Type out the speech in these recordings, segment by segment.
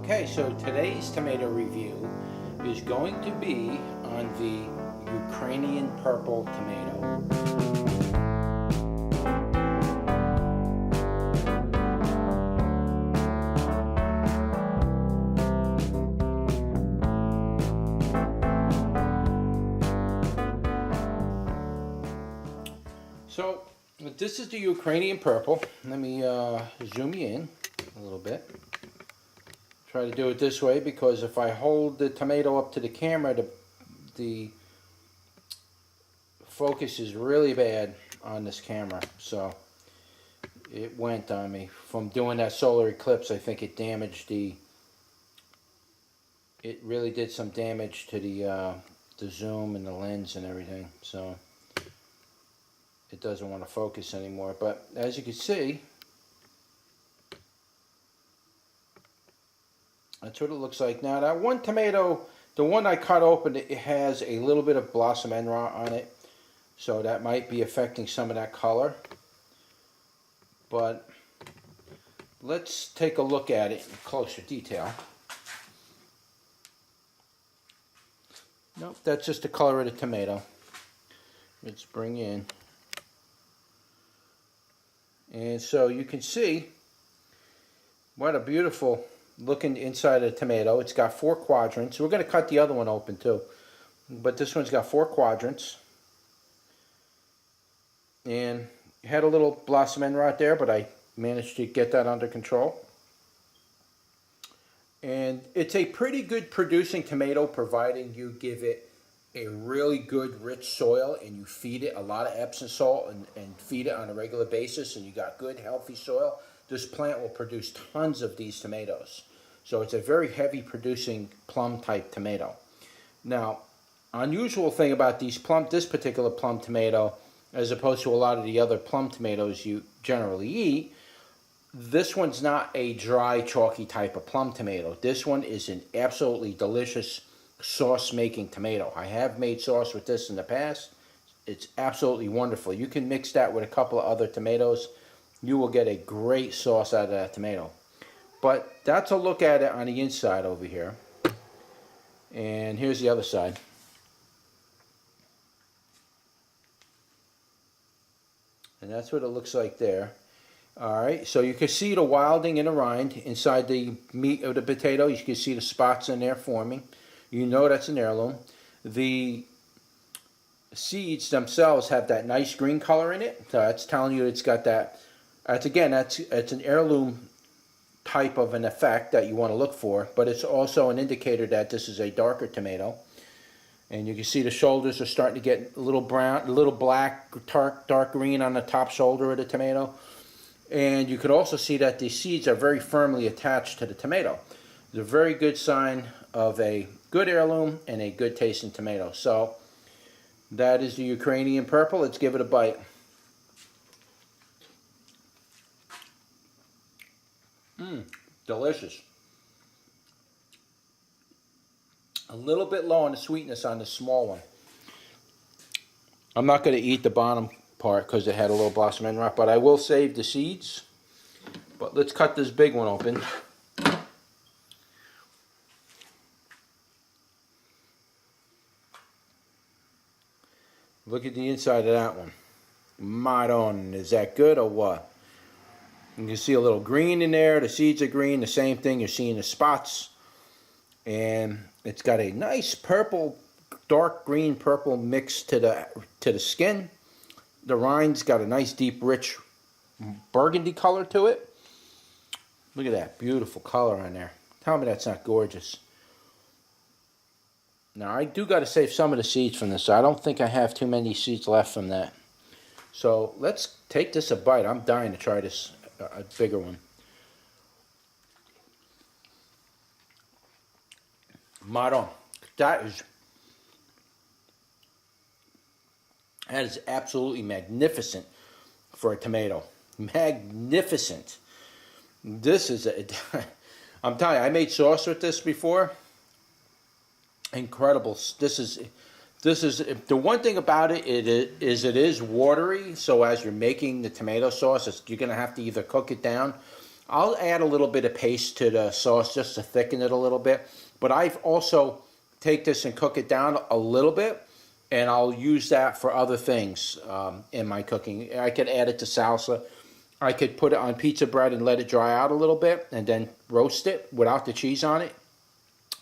Okay, so today's tomato review is going to be on the Ukrainian purple tomato. So this is the Ukrainian purple. Let me zoom you in a little bit. Try to do it this way because if I hold the tomato up to the camera, the focus is really bad on this camera. So it went on me. From doing that solar eclipse, I think it damaged it really did some damage to the zoom and the lens and everything. So it doesn't want to focus anymore. But as you can see, that's what it looks like. Now that one tomato, the one I cut open, it has a little bit of blossom end rot on it. So that might be affecting some of that color. But let's take a look at it in closer detail. Nope, that's just the color of the tomato. Let's bring in. And so you can see what a beautiful looking inside of the tomato. It's got 4 quadrants. We're going to cut the other one open too. But this one's got 4 quadrants. And it had a little blossom end rot there, but I managed to get that under control. And it's a pretty good producing tomato, providing you give it a really good rich soil and you feed it a lot of Epsom salt and feed it on a regular basis, and you got good healthy soil. This plant will produce tons of these tomatoes. So it's a very heavy producing plum type tomato. Now, unusual thing about this particular plum tomato, as opposed to a lot of the other plum tomatoes you generally eat, this one's not a dry, chalky type of plum tomato. This one is an absolutely delicious sauce-making tomato. I have made sauce with this in the past. It's absolutely wonderful. You can mix that with a couple of other tomatoes. You will get a great sauce out of that tomato. But that's a look at it on the inside over here. And here's the other side. And that's what it looks like there. Alright, so you can see the wilding in the rind inside the meat of the potato. You can see the spots in there forming. You know that's an heirloom. The seeds themselves have that nice green color in it. So that's telling you it's got that. It's an heirloom type of an effect that you want to look for, but it's also an indicator that this is a darker tomato. And you can see the shoulders are starting to get a little brown, a little black, dark green on the top shoulder of the tomato. And you could also see that the seeds are very firmly attached to the tomato. It's a very good sign of a good heirloom and a good tasting tomato. So that is the Ukrainian purple. Let's give it a bite. Delicious. A little bit low on the sweetness on the small one. I'm not going to eat the bottom part because it had a little blossom end rot, but I will save the seeds. But let's cut this big one open. Look at the inside of that one. Madon, is that good or what? You can see a little green in there. The seeds are green. The same thing. You're seeing the spots. And it's got a nice purple, dark green purple mix to the skin. The rind's got a nice deep rich burgundy color to it. Look at that beautiful color on there. Tell me that's not gorgeous. Now I do got to save some of the seeds from this. I don't think I have too many seeds left from that. So let's take this a bite. I'm dying to try this, a bigger one. Madon, that is absolutely magnificent for a tomato. Magnificent. This is I'm telling you, I made sauce with this before. Incredible. This is the one thing about it. It is watery. So as you're making the tomato sauce, you're going to have to either cook it down I'll add a little bit of paste to the sauce just to thicken it a little bit. But I've also take this and cook it down a little bit, and I'll use that for other things in my cooking. I could add it to salsa. I could put it on pizza bread and let it dry out a little bit and then roast it without the cheese on it.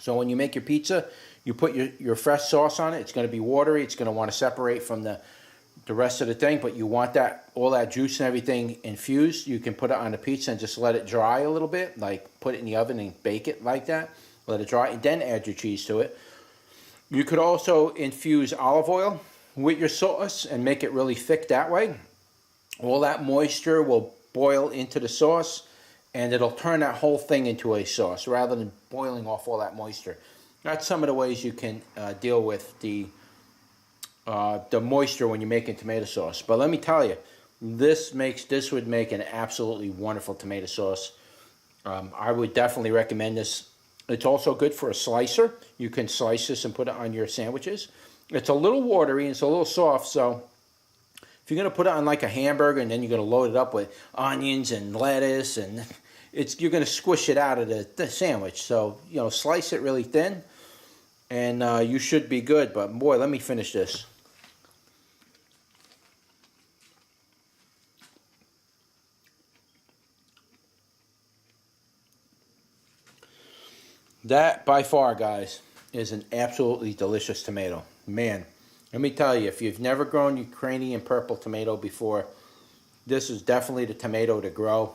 So when you make your pizza, you put your fresh sauce on it. It's going to be watery. It's going to want to separate from the rest of the thing, but you want that all that juice and everything infused. You can put it on the pizza and just let it dry a little bit, like put it in the oven and bake it like that. Let it dry and then add your cheese to it. You could also infuse olive oil with your sauce and make it really thick that way. All that moisture will boil into the sauce, and it'll turn that whole thing into a sauce rather than boiling off all that moisture. That's some of the ways you can deal with the moisture when you're making tomato sauce. But let me tell you, this would make an absolutely wonderful tomato sauce. I would definitely recommend this. It's also good for a slicer. You can slice this and put it on your sandwiches. It's a little watery and it's a little soft, so if you're going to put it on like a hamburger and then you're going to load it up with onions and lettuce, and you're going to squish it out of the sandwich. So, slice it really thin, and you should be good. But boy, let me finish this. That, by far, guys, is an absolutely delicious tomato. Man, let me tell you, if you've never grown Ukrainian purple tomato before, this is definitely the tomato to grow.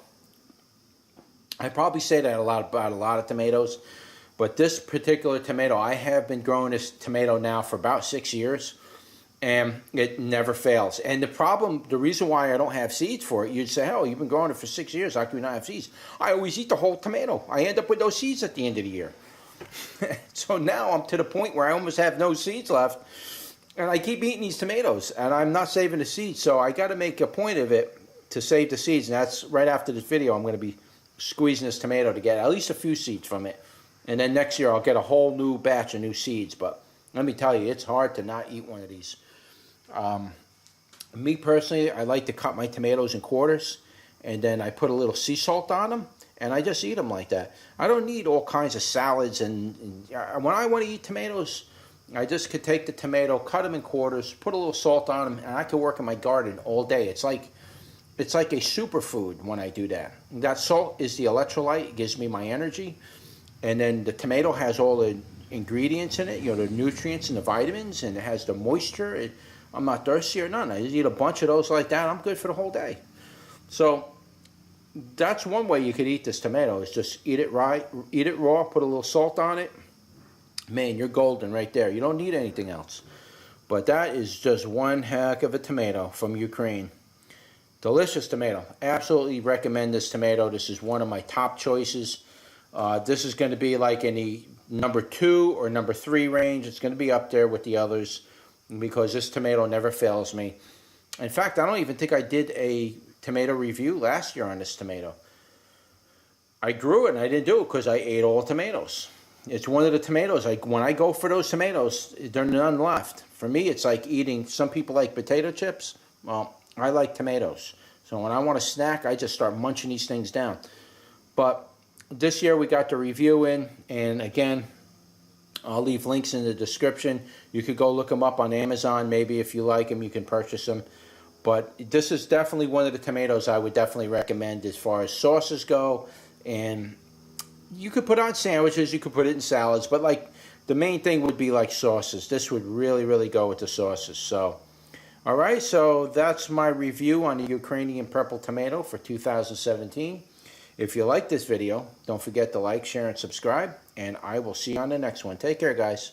I probably say that about a lot of tomatoes, but this particular tomato, I have been growing this tomato now for about 6 years, and it never fails. And the reason why I don't have seeds for it, you'd say, oh, you've been growing it for 6 years, how can you not have seeds? I always eat the whole tomato. I end up with those seeds at the end of the year. So now I'm to the point where I almost have no seeds left, and I keep eating these tomatoes, and I'm not saving the seeds. So I got to make a point of it to save the seeds, and that's right after this video. I'm going to be squeezing this tomato to get at least a few seeds from it, and then next year I'll get a whole new batch of new seeds. But let me tell you, it's hard to not eat one of these. Me personally, I like to cut my tomatoes in quarters, and then I put a little sea salt on them, and I just eat them like that. I don't need all kinds of salads, and when I want to eat tomatoes, I just could take the tomato, cut them in quarters, put a little salt on them, and I could work in my garden all day. It's like a superfood when I do that. And that salt is the electrolyte. It gives me my energy. And then the tomato has all the ingredients in it, the nutrients and the vitamins, and it has the moisture. I'm not thirsty or none. I just eat a bunch of those like that. I'm good for the whole day. So that's one way you could eat this tomato, is just eat it raw, put a little salt on it. Man, you're golden right there. You don't need anything else. But that is just one heck of a tomato from Ukraine. Delicious tomato. Absolutely recommend this tomato. This is one of my top choices. This is going to be like in the number 2 or number 3 range. It's going to be up there with the others because this tomato never fails me. In fact, I don't even think I did a tomato review last year on this tomato. I grew it and I didn't do it because I ate all tomatoes. It's one of the tomatoes, when I go for those tomatoes, there are none left. For me, it's like eating, some people like potato chips. Well, I like tomatoes. So when I want a snack, I just start munching these things down. But this year we got the review in, and again, I'll leave links in the description. You could go look them up on Amazon. Maybe if you like them, you can purchase them. But this is definitely one of the tomatoes I would definitely recommend as far as sauces go. And you could put on sandwiches, you could put it in salads, but like the main thing would be like sauces. This would really, really go with the sauces. So, all right, so that's my review on the Ukrainian purple tomato for 2017. If you like this video, don't forget to like, share, and subscribe, and I will see you on the next one. Take care, guys.